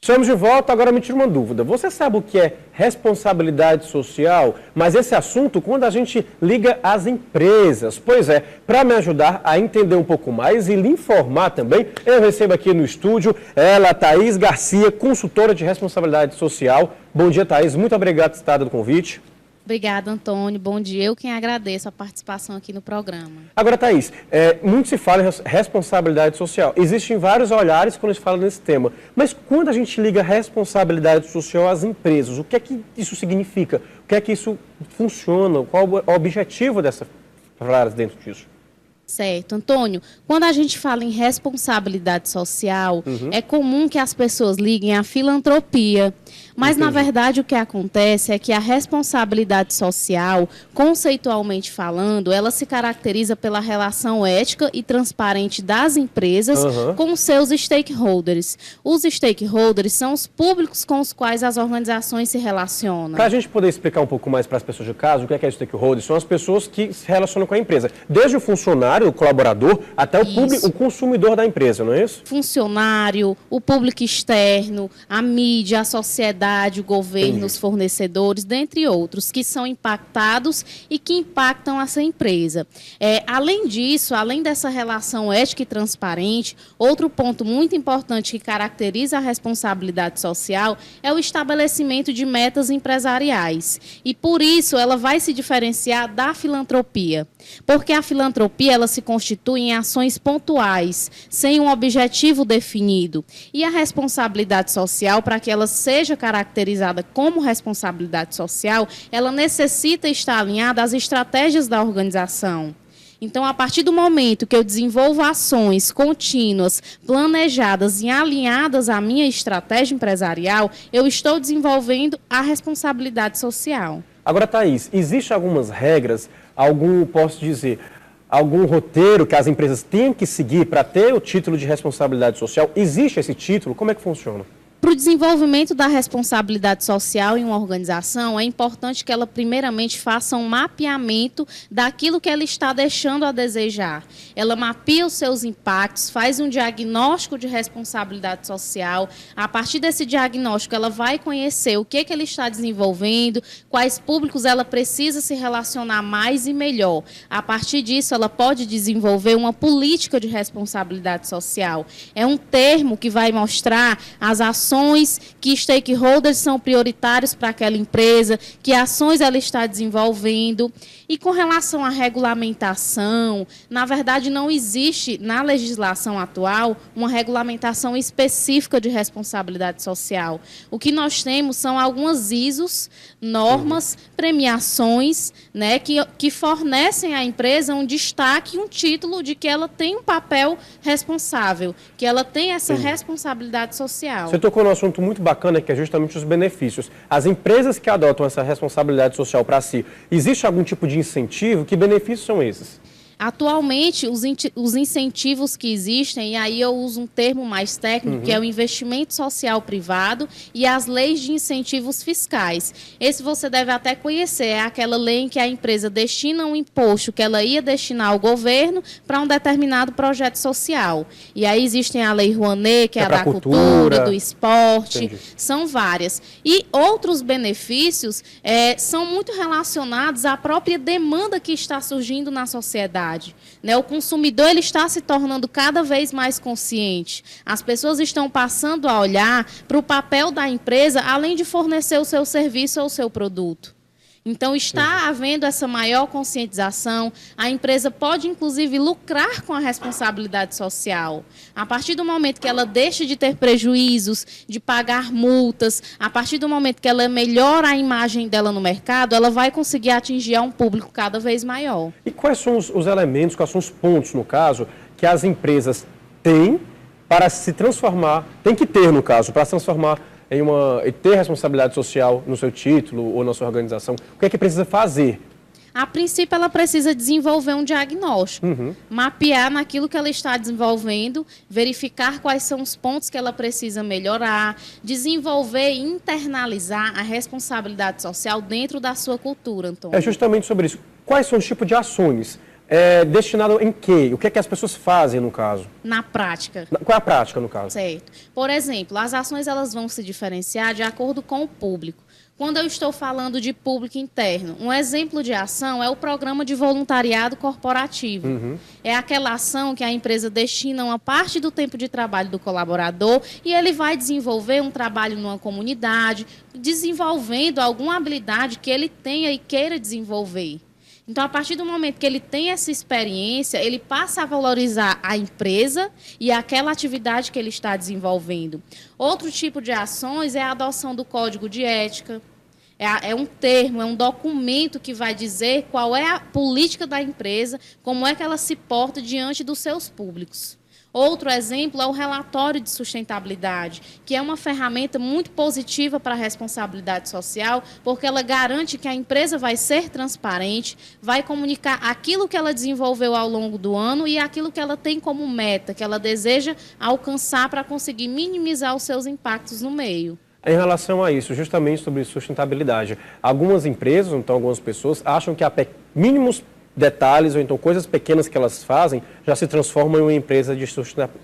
Estamos de volta, agora me tira uma dúvida. Você sabe o que é responsabilidade social? Mas esse assunto, quando a gente liga às empresas. Pois é, para me ajudar a entender um pouco mais e lhe informar também, eu recebo aqui no estúdio ela, Thaís Garcia, consultora de responsabilidade social. Bom dia, Thaís. Muito obrigado por estar dando o convite. Obrigada, Antônio. Bom dia. Eu quem agradeço a participação aqui no programa. Agora, Thaís, muito se fala em responsabilidade social. Existem vários olhares quando se fala nesse tema. Mas quando a gente liga responsabilidade social às empresas, o que é que isso significa? O que é que isso funciona? Qual é o objetivo dessa frase dentro disso? Certo, Antônio, quando a gente fala em responsabilidade social, é comum que as pessoas liguem à filantropia. Mas, na verdade, o que acontece é que a responsabilidade social, conceitualmente falando, ela se caracteriza pela relação ética e transparente das empresas com os seus stakeholders. Os stakeholders são os públicos com os quais as organizações se relacionam. Para a gente poder explicar um pouco mais para as pessoas de casa, o que é stakeholders? São as pessoas que se relacionam com a empresa. Desde o funcionário, o colaborador, até o público, o consumidor da empresa, não é isso? Funcionário, o público externo, a mídia, a sociedade, o governo, os fornecedores, dentre outros, que são impactados e que impactam essa empresa. Além disso, além dessa relação ética e transparente, outro ponto muito importante que caracteriza a responsabilidade social é o estabelecimento de metas empresariais. E, por isso, ela vai se diferenciar da filantropia. Porque a filantropia ela se constitui em ações pontuais, sem um objetivo definido. E a responsabilidade social, para que ela seja caracterizada como responsabilidade social, ela necessita estar alinhada às estratégias da organização. Então, a partir do momento que eu desenvolvo ações contínuas, planejadas e alinhadas à minha estratégia empresarial, eu estou desenvolvendo a responsabilidade social. Agora, Thaís, existem algumas regras, posso dizer, algum roteiro que as empresas têm que seguir para ter o título de responsabilidade social? Existe esse título? Como é que funciona? Para o desenvolvimento da responsabilidade social em uma organização, é importante que ela, primeiramente, faça um mapeamento daquilo que ela está deixando a desejar. Ela mapeia os seus impactos, faz um diagnóstico de responsabilidade social. A partir desse diagnóstico, ela vai conhecer o que ela está desenvolvendo, quais públicos ela precisa se relacionar mais e melhor. A partir disso, ela pode desenvolver uma política de responsabilidade social. É um termo que vai mostrar as ações que stakeholders são prioritários para aquela empresa, que ações ela está desenvolvendo. E com relação à regulamentação, na verdade não existe na legislação atual uma regulamentação específica de responsabilidade social. O que nós temos são algumas ISOs, normas, premiações, né, que fornecem à empresa um destaque e um título de que ela tem um papel responsável, que ela tem essa responsabilidade social. Você tocou num assunto muito bacana, que é justamente os benefícios. As empresas que adotam essa responsabilidade social para si, existe algum tipo de incentivo? Que benefícios são esses? Atualmente, os incentivos que existem, e aí eu uso um termo mais técnico, que é o investimento social privado e as leis de incentivos fiscais. Esse você deve até conhecer, é aquela lei em que a empresa destina um imposto que ela ia destinar ao governo para um determinado projeto social. E aí existem a Lei Rouanet, que é a da cultura, do esporte, são várias. E outros benefícios são muito relacionados à própria demanda que está surgindo na sociedade. Né? O consumidor ele está se tornando cada vez mais consciente. As pessoas estão passando a olhar para o papel da empresa, além de fornecer o seu serviço ou o seu produto. Então, está havendo essa maior conscientização. A empresa pode, inclusive, lucrar com a responsabilidade social. A partir do momento que ela deixa de ter prejuízos, de pagar multas, a partir do momento que ela melhora a imagem dela no mercado, ela vai conseguir atingir um público cada vez maior. E quais são os elementos, quais são os pontos, no caso, que as empresas têm para se transformar, tem que ter, no caso, para se transformar e ter responsabilidade social no seu título ou na sua organização? O que é que precisa fazer? A princípio, ela precisa desenvolver um diagnóstico, mapear naquilo que ela está desenvolvendo, verificar quais são os pontos que ela precisa melhorar, desenvolver e internalizar a responsabilidade social dentro da sua cultura, Antônio. É justamente sobre isso. Quais são os tipos de ações é destinado em quê? O que é que as pessoas fazem, no caso? Na prática. Qual é a prática, no caso? Certo. Por exemplo, as ações elas vão se diferenciar de acordo com o público. Quando eu estou falando de público interno, um exemplo de ação é o programa de voluntariado corporativo. É aquela ação que a empresa destina uma parte do tempo de trabalho do colaborador e ele vai desenvolver um trabalho numa comunidade, desenvolvendo alguma habilidade que ele tenha e queira desenvolver. Então, a partir do momento que ele tem essa experiência, ele passa a valorizar a empresa e aquela atividade que ele está desenvolvendo. Outro tipo de ações é a adoção do código de ética. É um termo, é um documento que vai dizer qual é a política da empresa, como é que ela se porta diante dos seus públicos. Outro exemplo é o relatório de sustentabilidade, que é uma ferramenta muito positiva para a responsabilidade social, porque ela garante que a empresa vai ser transparente, vai comunicar aquilo que ela desenvolveu ao longo do ano e aquilo que ela tem como meta, que ela deseja alcançar para conseguir minimizar os seus impactos no meio. Em relação a isso, justamente sobre sustentabilidade, algumas empresas, então algumas pessoas, acham que mínimos detalhes ou então coisas pequenas que elas fazem já se transformam em uma empresa de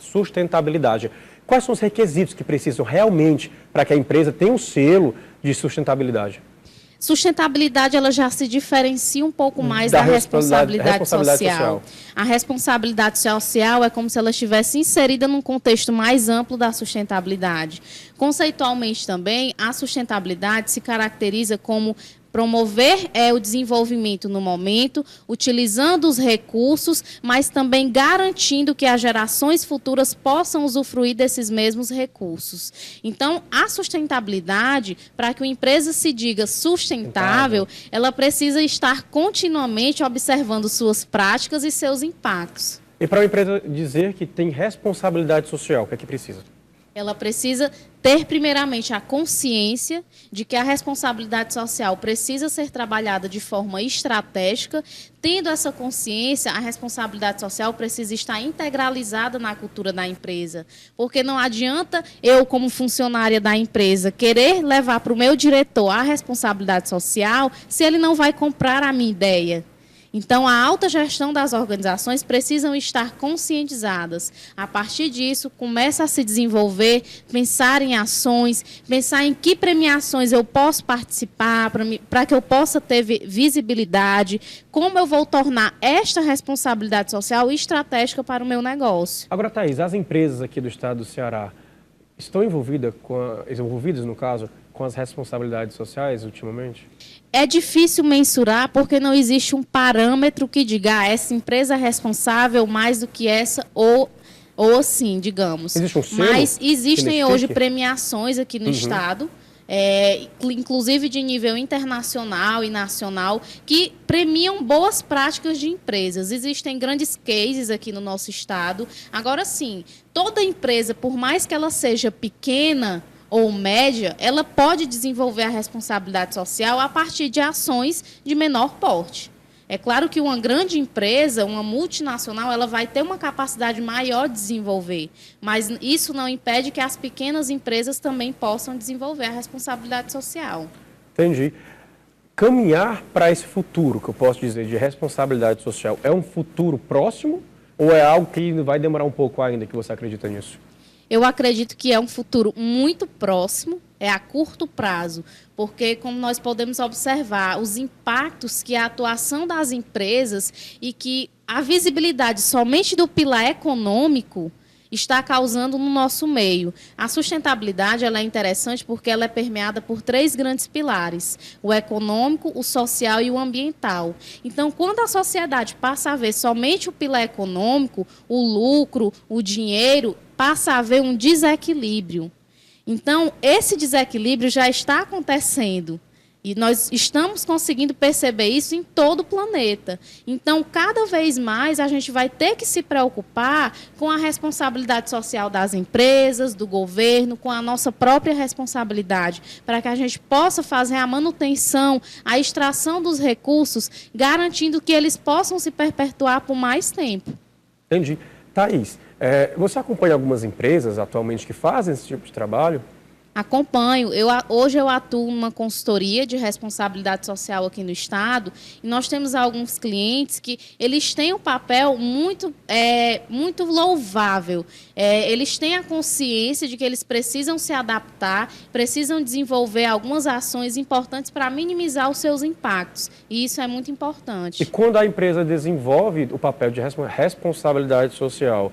sustentabilidade. Quais são os requisitos que precisam realmente para que a empresa tenha um selo de sustentabilidade? Sustentabilidade ela já se diferencia um pouco mais da responsabilidade social. A responsabilidade social é como se ela estivesse inserida num contexto mais amplo da sustentabilidade. Conceitualmente também, a sustentabilidade se caracteriza como promover o desenvolvimento no momento, utilizando os recursos, mas também garantindo que as gerações futuras possam usufruir desses mesmos recursos. Então, a sustentabilidade, para que uma empresa se diga sustentável, ela precisa estar continuamente observando suas práticas e seus impactos. E para uma empresa dizer que tem responsabilidade social, o que é que precisa? Ela precisa ter, primeiramente, a consciência de que a responsabilidade social precisa ser trabalhada de forma estratégica. Tendo essa consciência, a responsabilidade social precisa estar integralizada na cultura da empresa. Porque não adianta eu, como funcionária da empresa, querer levar para o meu diretor a responsabilidade social se ele não vai comprar a minha ideia. Então, a alta gestão das organizações precisam estar conscientizadas. A partir disso, começa a se desenvolver, pensar em ações, pensar em que premiações eu posso participar, para que eu possa ter visibilidade, como eu vou tornar esta responsabilidade social estratégica para o meu negócio. Agora, Thaís, as empresas aqui do estado do Ceará estão envolvidas, no caso, com as responsabilidades sociais ultimamente? É difícil mensurar porque não existe um parâmetro que diga essa empresa é responsável mais do que essa ou assim, digamos. Existe um selo? Mas existem hoje premiações aqui no estado, inclusive de nível internacional e nacional, que premiam boas práticas de empresas. Existem grandes cases aqui no nosso estado. Agora sim, toda empresa, por mais que ela seja pequena ou média, ela pode desenvolver a responsabilidade social a partir de ações de menor porte. É claro que uma grande empresa, uma multinacional, ela vai ter uma capacidade maior de desenvolver, mas isso não impede que as pequenas empresas também possam desenvolver a responsabilidade social. Entendi. Caminhar para esse futuro, que eu posso dizer, de responsabilidade social, é um futuro próximo ou é algo que vai demorar um pouco ainda, que você acredita nisso? Eu acredito que é um futuro muito próximo, é a curto prazo, porque, como nós podemos observar, os impactos que a atuação das empresas e que a visibilidade somente do pilar econômico está causando no nosso meio. A sustentabilidade ela é interessante porque ela é permeada por 3 grandes pilares: o econômico, o social e o ambiental. Então, quando a sociedade passa a ver somente o pilar econômico, o lucro, o dinheiro, passa a haver um desequilíbrio. Então, esse desequilíbrio já está acontecendo. E nós estamos conseguindo perceber isso em todo o planeta. Então, cada vez mais, a gente vai ter que se preocupar com a responsabilidade social das empresas, do governo, com a nossa própria responsabilidade, para que a gente possa fazer a manutenção, a extração dos recursos, garantindo que eles possam se perpetuar por mais tempo. Entendi. Thaís, você acompanha algumas empresas atualmente que fazem esse tipo de trabalho? Acompanho. Hoje eu atuo numa consultoria de responsabilidade social aqui no Estado e nós temos alguns clientes que eles têm um papel muito louvável. Eles têm a consciência de que eles precisam se adaptar, precisam desenvolver algumas ações importantes para minimizar os seus impactos. E isso é muito importante. E quando a empresa desenvolve o papel de responsabilidade social,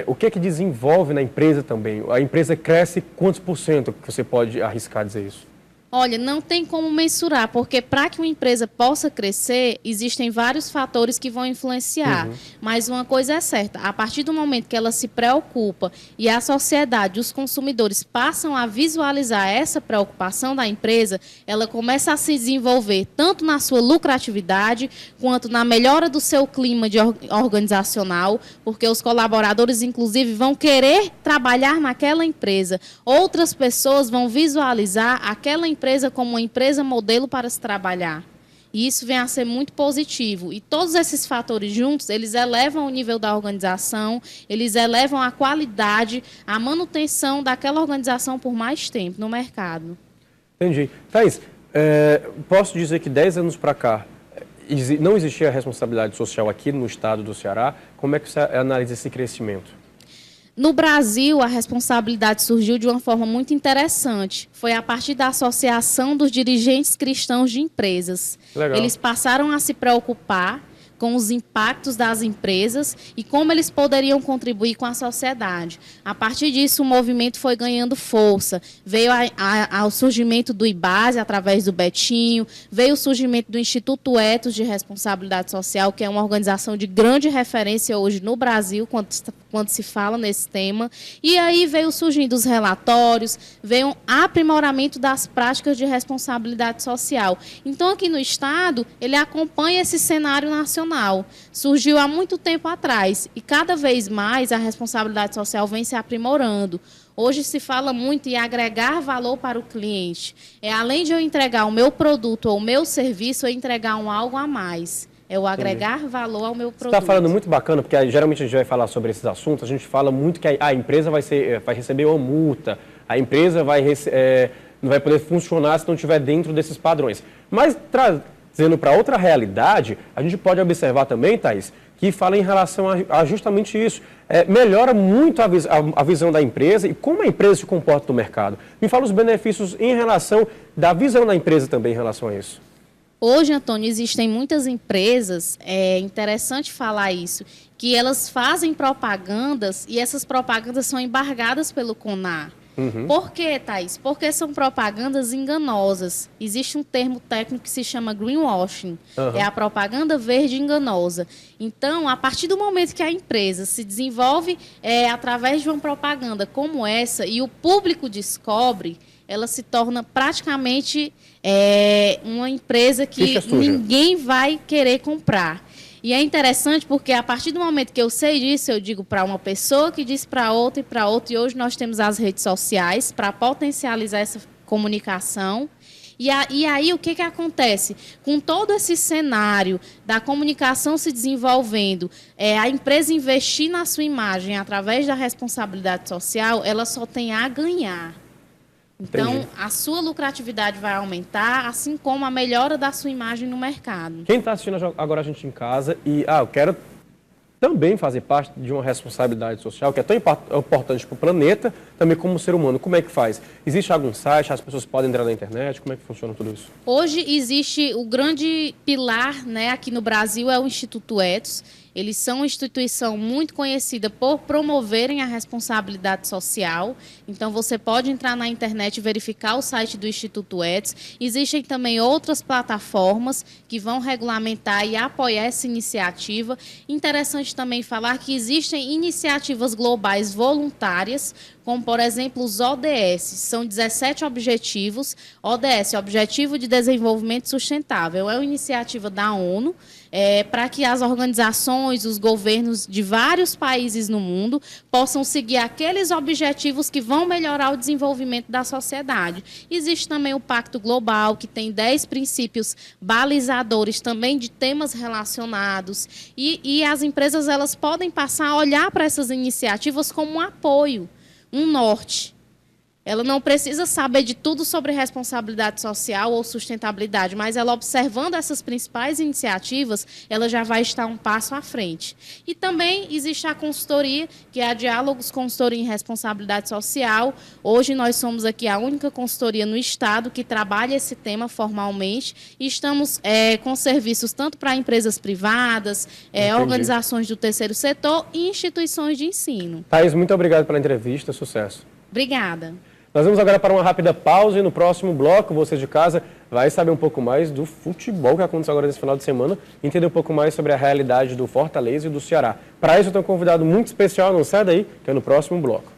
o que desenvolve na empresa também? A empresa cresce quantos por cento que você pode arriscar dizer isso? Olha, não tem como mensurar, porque para que uma empresa possa crescer, existem vários fatores que vão influenciar. Mas uma coisa é certa, a partir do momento que ela se preocupa e a sociedade, os consumidores passam a visualizar essa preocupação da empresa, ela começa a se desenvolver tanto na sua lucratividade, quanto na melhora do seu clima organizacional, porque os colaboradores, inclusive, vão querer trabalhar naquela empresa. Outras pessoas vão visualizar aquela empresa como uma empresa modelo para se trabalhar. E isso vem a ser muito positivo. E todos esses fatores juntos, eles elevam o nível da organização, eles elevam a qualidade, a manutenção daquela organização por mais tempo no mercado. Entendi. Thaís, posso dizer que 10 anos para cá não existia responsabilidade social aqui no estado do Ceará. Como é que você analisa esse crescimento? No Brasil, a responsabilidade surgiu de uma forma muito interessante. Foi a partir da Associação dos Dirigentes Cristãos de Empresas. Legal. Eles passaram a se preocupar com os impactos das empresas e como eles poderiam contribuir com a sociedade. A partir disso, o movimento foi ganhando força. Veio ao surgimento do IBASE, através do Betinho, veio o surgimento do Instituto Ethos de Responsabilidade Social, que é uma organização de grande referência hoje no Brasil, quando se fala nesse tema. E aí veio surgindo os relatórios, veio um aprimoramento das práticas de responsabilidade social. Então, aqui no Estado, ele acompanha esse cenário nacional. Surgiu há muito tempo atrás e cada vez mais a responsabilidade social vem se aprimorando. Hoje se fala muito em agregar valor para o cliente. Além de eu entregar o meu produto ou o meu serviço, eu entregar algo a mais. É o agregar valor ao meu produto. Você está falando muito bacana, porque geralmente a gente vai falar sobre esses assuntos, a gente fala muito que a empresa vai receber uma multa, a empresa não vai poder funcionar se não estiver dentro desses padrões. Mas trazendo para outra realidade, a gente pode observar também, Thaís, que fala em relação a justamente isso. Melhora muito a visão da empresa e como a empresa se comporta no mercado. Me fala os benefícios em relação da visão da empresa também em relação a isso. Hoje, Antônio, existem muitas empresas, é interessante falar isso, que elas fazem propagandas e essas propagandas são embargadas pelo CONAR. Por quê, Thaís? Porque são propagandas enganosas. Existe um termo técnico que se chama greenwashing. É a propaganda verde enganosa. Então, a partir do momento que a empresa se desenvolve através de uma propaganda como essa e o público descobre, ela se torna praticamente uma empresa que ninguém vai querer comprar. E é interessante porque a partir do momento que eu sei disso, eu digo para uma pessoa que diz para outra e para outra. E hoje nós temos as redes sociais para potencializar essa comunicação. E aí o que acontece? Com todo esse cenário da comunicação se desenvolvendo, a empresa investir na sua imagem através da responsabilidade social, ela só tem a ganhar. Então, Entendi. A sua lucratividade vai aumentar, assim como a melhora da sua imagem no mercado. Quem está assistindo agora a gente em casa e eu quero também fazer parte de uma responsabilidade social que é tão importante para o planeta, também como ser humano. Como é que faz? Existe algum site? As pessoas podem entrar na internet? Como é que funciona tudo isso? Hoje existe o grande pilar, aqui no Brasil, é o Instituto Ethos. Eles são uma instituição muito conhecida por promoverem a responsabilidade social. Então, você pode entrar na internet e verificar o site do Instituto Ethos. Existem também outras plataformas que vão regulamentar e apoiar essa iniciativa. Interessante também falar que existem iniciativas globais voluntárias, como, por exemplo, os ODS. São 17 objetivos. ODS, Objetivo de Desenvolvimento Sustentável, é uma iniciativa da ONU, para que as organizações, os governos de vários países no mundo possam seguir aqueles objetivos que vão melhorar o desenvolvimento da sociedade. Existe também o Pacto Global, que tem 10 princípios balizadores também de temas relacionados. E as empresas elas podem passar a olhar para essas iniciativas como um apoio, um norte. Ela não precisa saber de tudo sobre responsabilidade social ou sustentabilidade, mas ela observando essas principais iniciativas, ela já vai estar um passo à frente. E também existe a consultoria, que é a Diálogos Consultoria em Responsabilidade Social. Hoje nós somos aqui a única consultoria no Estado que trabalha esse tema formalmente e estamos com serviços tanto para empresas privadas, organizações do terceiro setor e instituições de ensino. Thaís, muito obrigado pela entrevista, sucesso. Obrigada. Nós vamos agora para uma rápida pausa e no próximo bloco, você de casa vai saber um pouco mais do futebol que aconteceu agora nesse final de semana e entender um pouco mais sobre a realidade do Fortaleza e do Ceará. Para isso eu tenho um convidado muito especial, não sai daí, que é no próximo bloco.